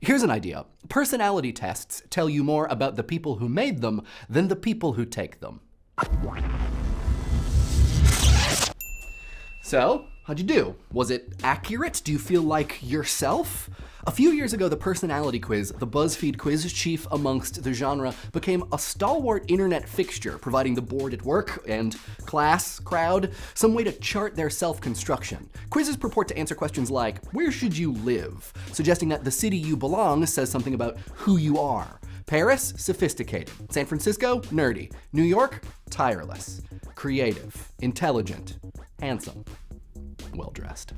Here's an idea. Personality tests tell you more about the people who made them than the people who take them. So, how'd you do? Was it accurate? Do you feel like yourself? A few years ago, the personality quiz, the BuzzFeed quiz chief amongst the genre, became a stalwart internet fixture, providing the bored at work and class crowd some way to chart their self-construction. Quizzes purport to answer questions like, where should you live? Suggesting that the city you belong says something about who you are. Paris, sophisticated. San Francisco, nerdy. New York, tireless. Creative. Intelligent. Handsome. Well-dressed.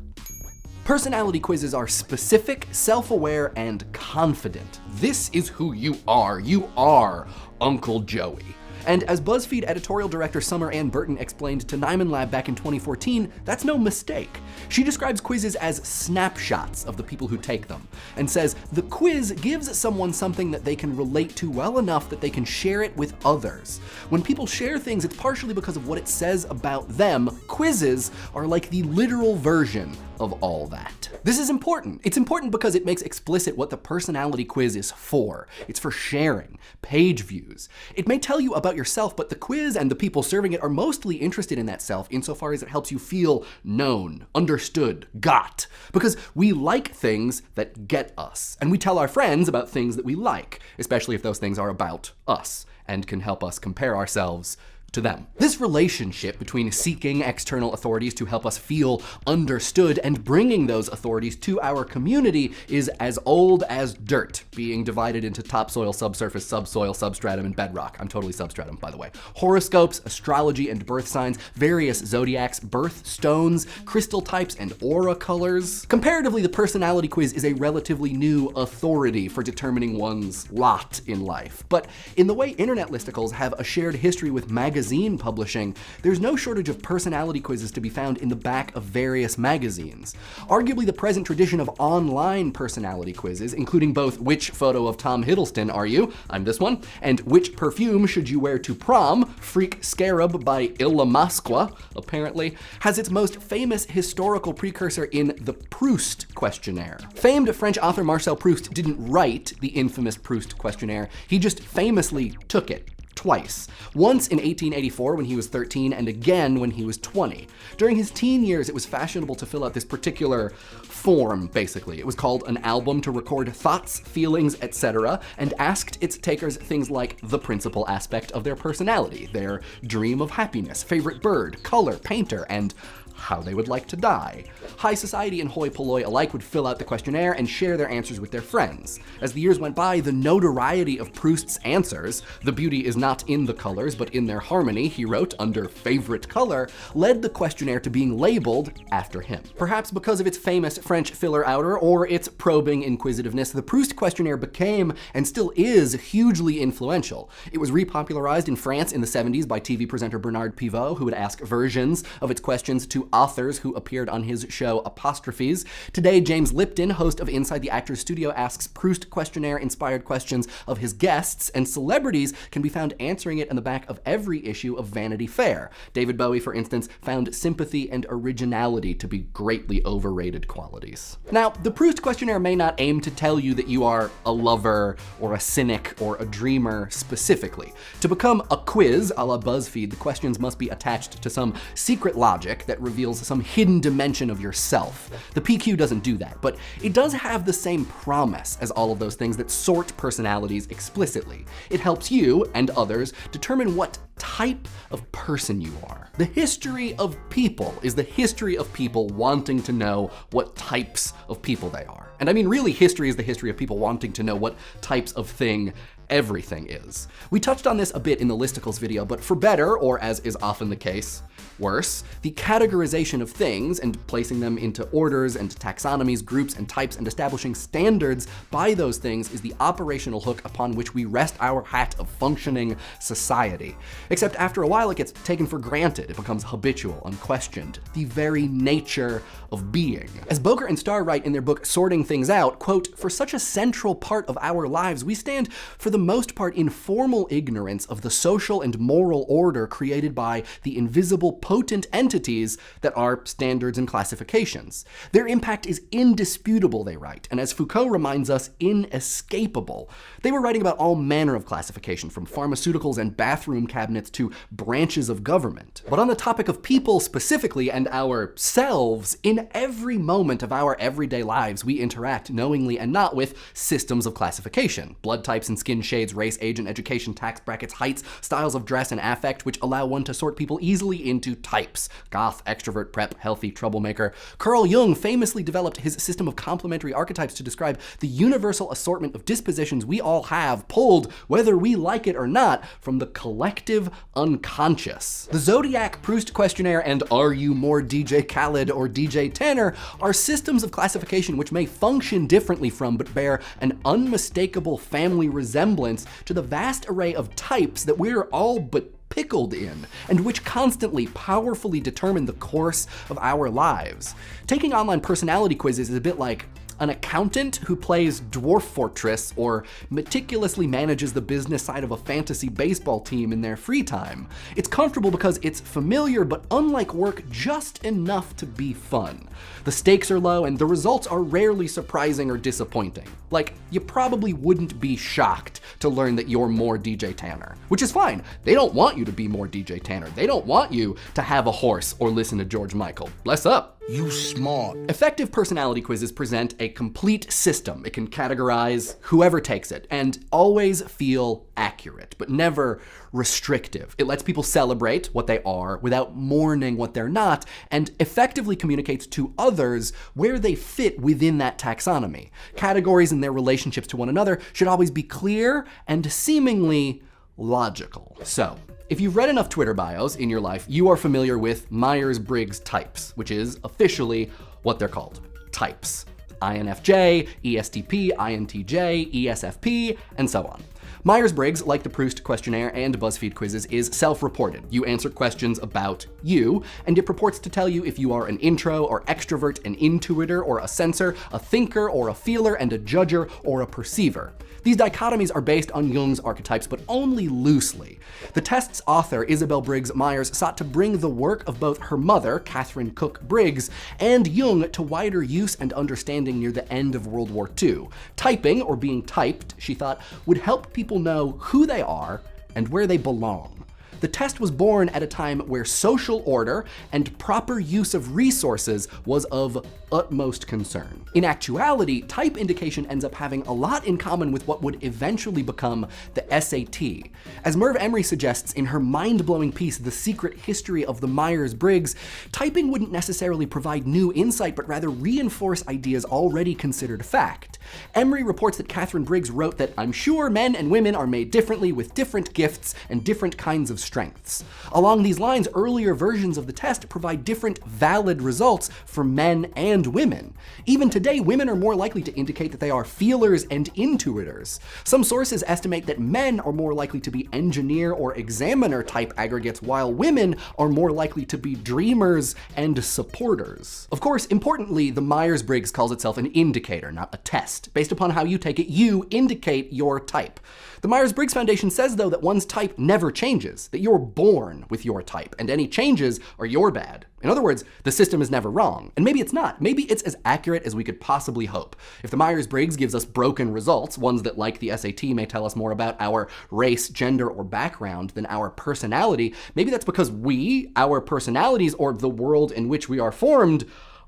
Personality quizzes are specific, self-aware, and confident. This is who you are. You are Uncle Joey. And as BuzzFeed editorial director Summer Ann Burton explained to Nyman Lab back in 2014, that's no mistake. She describes quizzes as snapshots of the people who take them, and says the quiz gives someone something that they can relate to well enough that they can share it with others. When people share things, it's partially because of what it says about them. Quizzes are like the literal version of all that. This is important. It's important because it makes explicit what the personality quiz is for. It's for sharing, page views. It may tell you about yourself, but the quiz and the people serving it are mostly interested in that self insofar as it helps you feel known, understood, got. Because we like things that get us, and we tell our friends about things that we like, especially if those things are about us and can help us compare ourselves to them. This relationship between seeking external authorities to help us feel understood and bringing those authorities to our community is as old as dirt, being divided into topsoil, subsurface, subsoil, substratum, and bedrock. I'm totally substratum, by the way. Horoscopes, astrology, and birth signs, various zodiacs, birth stones, crystal types, and aura colors. Comparatively, the personality quiz is a relatively new authority for determining one's lot in life. But in the way internet listicles have a shared history with magazine publishing, there's no shortage of personality quizzes to be found in the back of various magazines. Arguably, the present tradition of online personality quizzes, including both which photo of Tom Hiddleston are you? I'm this one. And which perfume should you wear to prom? Freak Scarab by Illa Masqua, apparently, has its most famous historical precursor in the Proust questionnaire. Famed French author Marcel Proust didn't write the infamous Proust questionnaire, he just famously took it. Twice. Once in 1884 when he was 13 and again when he was 20. During his teen years, it was fashionable to fill out this particular form, basically. It was called an album to record thoughts, feelings, etc., and asked its takers things like the principal aspect of their personality, their dream of happiness, favorite bird, color, painter, and how they would like to die. High society and hoi polloi alike would fill out the questionnaire and share their answers with their friends. As the years went by, the notoriety of Proust's answers, the beauty is not in the colors but in their harmony, he wrote under favorite color, led the questionnaire to being labeled after him. Perhaps because of its famous French filler outer or its probing inquisitiveness, the Proust questionnaire became, and still is, hugely influential. It was repopularized in France in the 70s by TV presenter Bernard Pivot, who would ask versions of its questions to authors who appeared on his show Apostrophes. Today, James Lipton, host of Inside the Actors Studio, asks Proust questionnaire-inspired questions of his guests, and celebrities can be found answering it in the back of every issue of Vanity Fair. David Bowie, for instance, found sympathy and originality to be greatly overrated qualities. Now, the Proust questionnaire may not aim to tell you that you are a lover or a cynic or a dreamer specifically. To become a quiz a la BuzzFeed, the questions must be attached to some secret logic that reveals some hidden dimension of yourself. The PQ doesn't do that, but it does have the same promise as all of those things that sort personalities explicitly. It helps you and others determine what type of person you are. The history of people is the history of people wanting to know what types of people they are. And I mean, really, history is the history of people wanting to know what types of thing everything is. We touched on this a bit in the listicles video, but for better, or as is often the case, worse, the categorization of things and placing them into orders and taxonomies, groups and types, and establishing standards by those things is the operational hook upon which we rest our hat of functioning society. Except after a while it gets taken for granted. It becomes habitual, unquestioned, the very nature of being. As Boker and Starr write in their book Sorting Things Out, quote, "For such a central part of our lives, we stand for the most part in formal ignorance of the social and moral order created by the invisible potent entities that are standards and classifications. Their impact is indisputable, they write, and as Foucault reminds us, inescapable. They were writing about all manner of classification, from pharmaceuticals and bathroom cabinets to branches of government. But on the topic of people specifically and ourselves, in every moment of our everyday lives, we interact, knowingly and not, with systems of classification. Blood types and skin shades, race, age and education, tax brackets, heights, styles of dress and affect, which allow one to sort people easily into types. Goth, extrovert, prep, healthy, troublemaker. Carl Jung famously developed his system of complementary archetypes to describe the universal assortment of dispositions we all have, pulled, whether we like it or not, from the collective unconscious. The Zodiac, Proust questionnaire, and Are You More DJ Khaled or DJ Tanner are systems of classification which may function differently from, but bear an unmistakable family resemblance to the vast array of types that we're all but pickled in, and which constantly, powerfully determine the course of our lives. Taking online personality quizzes is a bit like an accountant who plays Dwarf Fortress or meticulously manages the business side of a fantasy baseball team in their free time. It's comfortable because it's familiar, but unlike work, just enough to be fun. The stakes are low and the results are rarely surprising or disappointing. Like, you probably wouldn't be shocked to learn that you're more DJ Tanner, which is fine. They don't want you to be more DJ Tanner. They don't want you to have a horse or listen to George Michael. Bless up. You smart. Effective personality quizzes present a complete system. It can categorize whoever takes it and always feel accurate, but never restrictive. It lets people celebrate what they are without mourning what they're not, and effectively communicates to others where they fit within that taxonomy. Categories and their relationships to one another should always be clear and seemingly logical. So, if you've read enough Twitter bios in your life, you are familiar with Myers-Briggs types, which is officially what they're called. Types. INFJ, ESTP, INTJ, ESFP, and so on. Myers-Briggs, like the Proust questionnaire and BuzzFeed quizzes, is self-reported. You answer questions about you, and it purports to tell you if you are an intro or extrovert, an intuitor or a sensor, a thinker or a feeler, and a judger or a perceiver. These dichotomies are based on Jung's archetypes, but only loosely. The test's author, Isabel Briggs Myers, sought to bring the work of both her mother, Catherine Cook Briggs, and Jung to wider use and understanding near the end of World War II. Typing, or being typed, she thought, would help people know who they are and where they belong. The test was born at a time where social order and proper use of resources was of utmost concern. In actuality, type indication ends up having a lot in common with what would eventually become the SAT. As Merv Emery suggests in her mind-blowing piece, The Secret History of the Myers-Briggs, typing wouldn't necessarily provide new insight, but rather reinforce ideas already considered fact. Emery reports that Catherine Briggs wrote that, "I'm sure men and women are made differently with different gifts and different kinds of strengths." Along these lines, earlier versions of the test provide different valid results for men and women. Even today, women are more likely to indicate that they are feelers and intuitors. Some sources estimate that men are more likely to be engineer or examiner type aggregates, while women are more likely to be dreamers and supporters. Of course, importantly, the Myers-Briggs calls itself an indicator, not a test. Based upon how you take it, you indicate your type. The Myers-Briggs Foundation says, though, that one's type never changes, that you're born with your type, and any changes are your bad. In other words, the system is never wrong. And maybe it's not. Maybe it's as accurate as we could possibly hope. If the Myers-Briggs gives us broken results, ones that, like the SAT, may tell us more about our race, gender, or background than our personality, maybe that's because we, our personalities, or the world in which we are formed,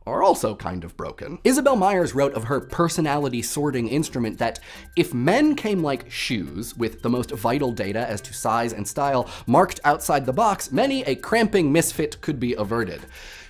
are also kind of broken. Isabel Myers wrote of her personality sorting instrument that if men came like shoes, with the most vital data as to size and style marked outside the box, many a cramping misfit could be averted.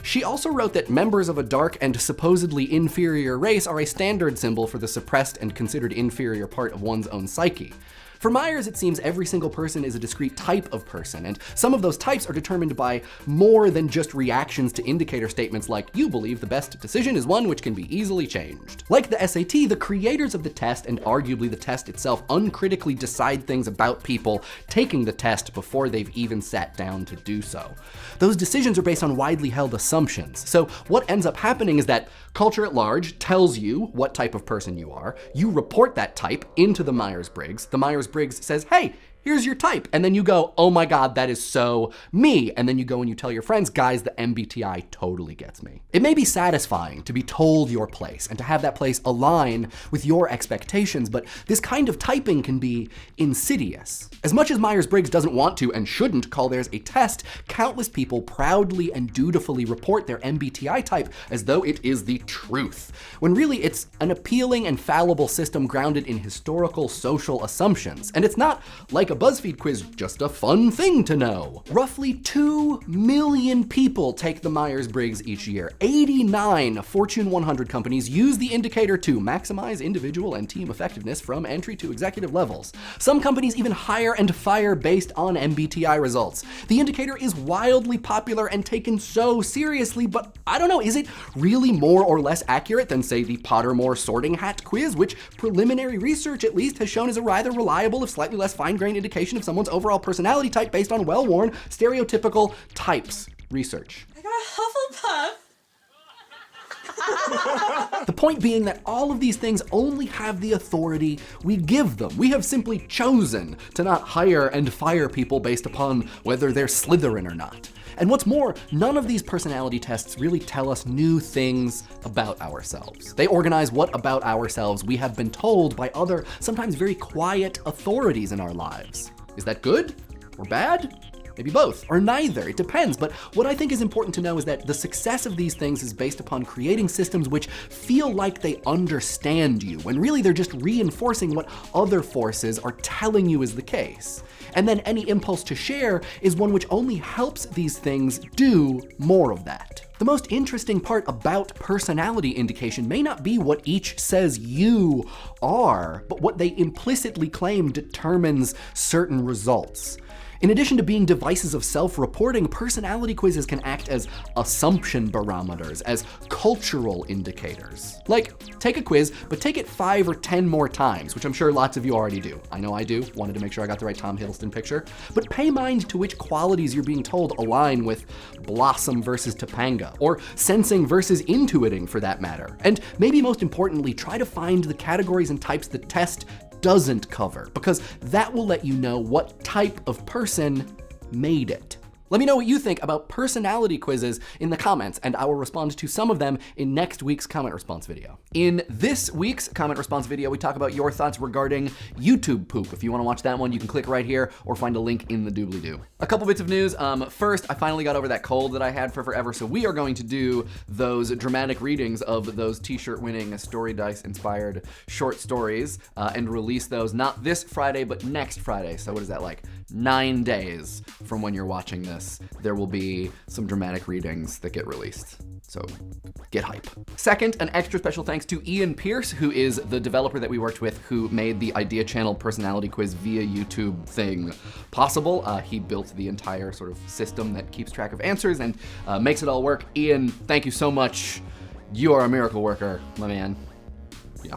She also wrote that members of a dark and supposedly inferior race are a standard symbol for the suppressed and considered inferior part of one's own psyche. For Myers, it seems every single person is a discrete type of person, and some of those types are determined by more than just reactions to indicator statements like, "You believe the best decision is one which can be easily changed." Like the SAT, the creators of the test, and arguably the test itself, uncritically decide things about people taking the test before they've even sat down to do so. Those decisions are based on widely held assumptions. So what ends up happening is that culture at large tells you what type of person you are. You report that type into the Myers-Briggs. The Myers-Briggs says, "Hey, here's your type. And then you go, oh my God, that is so me. And then you go and you tell your friends, guys, the MBTI totally gets me. It may be satisfying to be told your place and to have that place align with your expectations, but this kind of typing can be insidious. As much as Myers-Briggs doesn't want to and shouldn't call theirs a test, countless people proudly and dutifully report their MBTI type as though it is the truth, when really it's an appealing and fallible system grounded in historical social assumptions. And it's not like a BuzzFeed quiz, just a fun thing to know. Roughly 2 million people take the Myers-Briggs each year. 89 Fortune 100 companies use the indicator to maximize individual and team effectiveness from entry to executive levels. Some companies even hire and fire based on MBTI results. The indicator is wildly popular and taken so seriously, but I don't know, is it really more or less accurate than, say, the Pottermore sorting hat quiz, which preliminary research at least has shown is a rather reliable, if slightly less fine-grained indication of someone's overall personality type based on well-worn, stereotypical types research. I got a Hufflepuff. The point being that all of these things only have the authority we give them. We have simply chosen to not hire and fire people based upon whether they're Slytherin or not. And what's more, none of these personality tests really tell us new things about ourselves. They organize what about ourselves we have been told by other, sometimes very quiet authorities in our lives. Is that good or bad? Maybe both, or neither, it depends. But what I think is important to know is that the success of these things is based upon creating systems which feel like they understand you, when really they're just reinforcing what other forces are telling you is the case. And then any impulse to share is one which only helps these things do more of that. The most interesting part about personality indication may not be what each says you are, but what they implicitly claim determines certain results. In addition to being devices of self-reporting, personality quizzes can act as assumption barometers, as cultural indicators. Like, take a quiz, but take it 5 or 10 more times, which I'm sure lots of you already do. I know I do, wanted to make sure I got the right Tom Hiddleston picture. But pay mind to which qualities you're being told align with Blossom versus Topanga, or sensing versus intuiting for that matter. And maybe most importantly, try to find the categories and types the test doesn't cover, because that will let you know what type of person made it. Let me know what you think about personality quizzes in the comments, and I will respond to some of them in next week's comment response video. In this week's comment response video, we talk about your thoughts regarding YouTube poop. If you want to watch that one, you can click right here or find a link in the doobly-doo. A couple bits of news. First, I finally got over that cold that I had for forever, so we are going to do those dramatic readings of those t-shirt winning Story Dice inspired short stories and release those not this Friday, but next Friday. So what is that, like 9 days from when you're watching this? There will be some dramatic readings that get released. So get hype. Second, an extra special thanks to Ian Pierce, who is the developer that we worked with who made the Idea Channel personality quiz via YouTube thing possible. He built the entire sort of system that keeps track of answers and makes it all work. Ian, thank you so much. You are a miracle worker, my man. Yeah.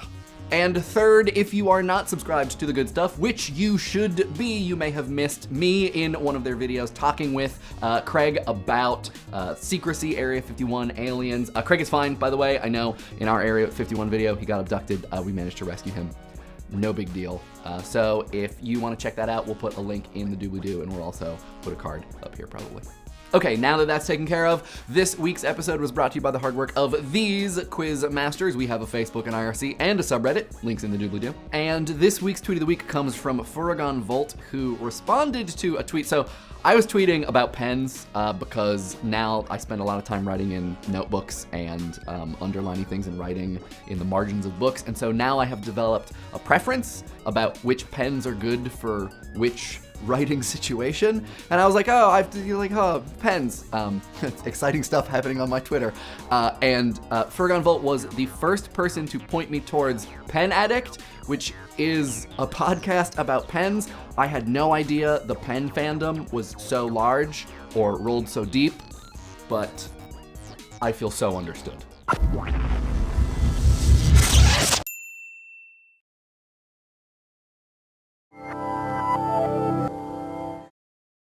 And third, if you are not subscribed to The Good Stuff, which you should be, you may have missed me in one of their videos talking with Craig about secrecy, Area 51, aliens. Craig is fine, by the way. I know in our Area 51 video, he got abducted. We managed to rescue him. No big deal. So if you want to check that out, we'll put a link in the doobly-doo, and we'll also put a card up here probably. Okay, now that that's taken care of, this week's episode was brought to you by the hard work of these quiz masters. We have a Facebook and IRC and a subreddit, links in the doobly-doo. And this week's tweet of the week comes from Furagon Volt, who responded to a tweet. So I was tweeting about pens because now I spend a lot of time writing in notebooks and underlining things and writing in the margins of books. And so now I have developed a preference about which pens are good for which writing situation. And I was like, pens. Exciting stuff happening on my Twitter. And Furgon Volt was the first person to point me towards Pen Addict, which is a podcast about pens. I had no idea the pen fandom was so large or rolled so deep, but I feel so understood.